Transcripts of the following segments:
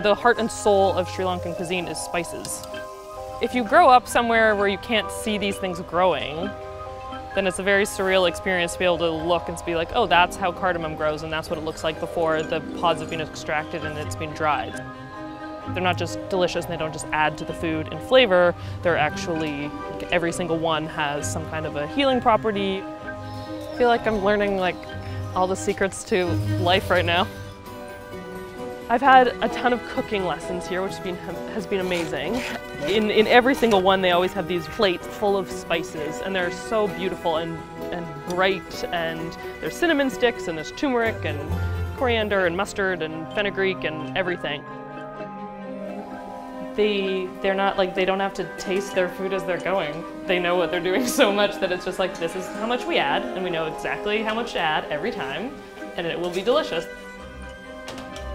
The heart and soul of Sri Lankan cuisine is spices. If you grow up somewhere where you can't see these things growing, then it's a very surreal experience to be able to look and be like, oh, that's how cardamom grows, and that's what it looks like before the pods have been extracted and it's been dried. They're not just delicious and they don't just add to the food in flavor, they're actually, every single one has some kind of a healing property. I feel like I'm learning all the secrets to life right now. I've had a ton of cooking lessons here, which has been amazing. In every single one, they always have these plates full of spices, and they're so beautiful and bright, and there's cinnamon sticks, and there's turmeric, and coriander, and mustard, and fenugreek, and everything. They're not they don't have to taste their food as they're going. They know what they're doing so much that it's just like, this is how much we add, and we know exactly how much to add every time, and it will be delicious.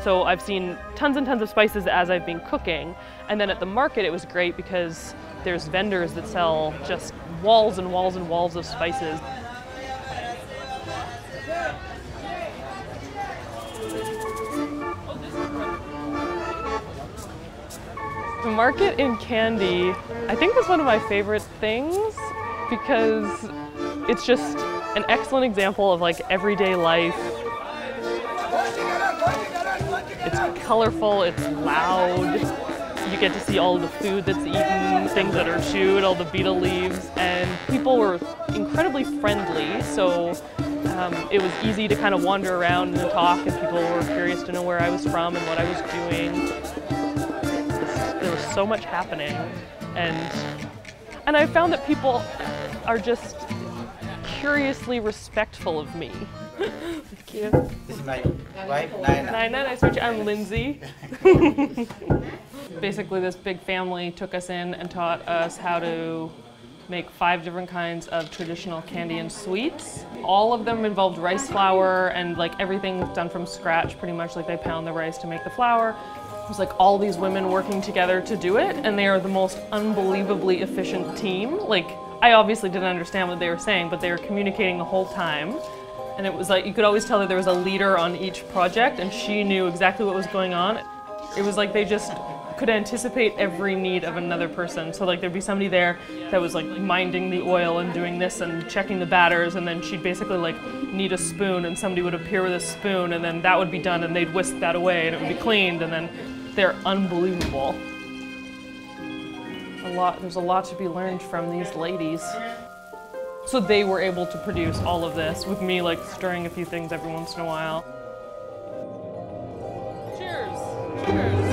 So I've seen tons and tons of spices as I've been cooking, and then at the market it was great because there's vendors that sell just walls and walls and walls of spices. The market in Kandy, I think that's one of my favorite things because it's just an excellent example of everyday life. It's colorful, it's loud, you get to see all of the food that's eaten, things that are chewed, all the betel leaves, and people were incredibly friendly, so it was easy to kind of wander around and talk, and people were curious to know where I was from and what I was doing. There was so much happening, and I found that people are just curiously respectful of me. Thank you. This is my wife, Naina. Naina, nice to meet you. I'm Lindsay. Basically, this big family took us in and taught us how to make 5 different kinds of traditional Kandian sweets. All of them involved rice flour, and everything was done from scratch, pretty much. They pound the rice to make the flour. It was all these women working together to do it, and they are the most unbelievably efficient team. I obviously didn't understand what they were saying, but they were communicating the whole time. And it was you could always tell that there was a leader on each project, and she knew exactly what was going on. It was they just could anticipate every need of another person. So there'd be somebody there that was minding the oil and doing this and checking the batters, and then she'd basically need a spoon, and somebody would appear with a spoon, and then that would be done, and they'd whisk that away, and it would be cleaned, and then they're unbelievable. There's a lot to be learned from these ladies. So they were able to produce all of this with me stirring a few things every once in a while. Cheers! Cheers!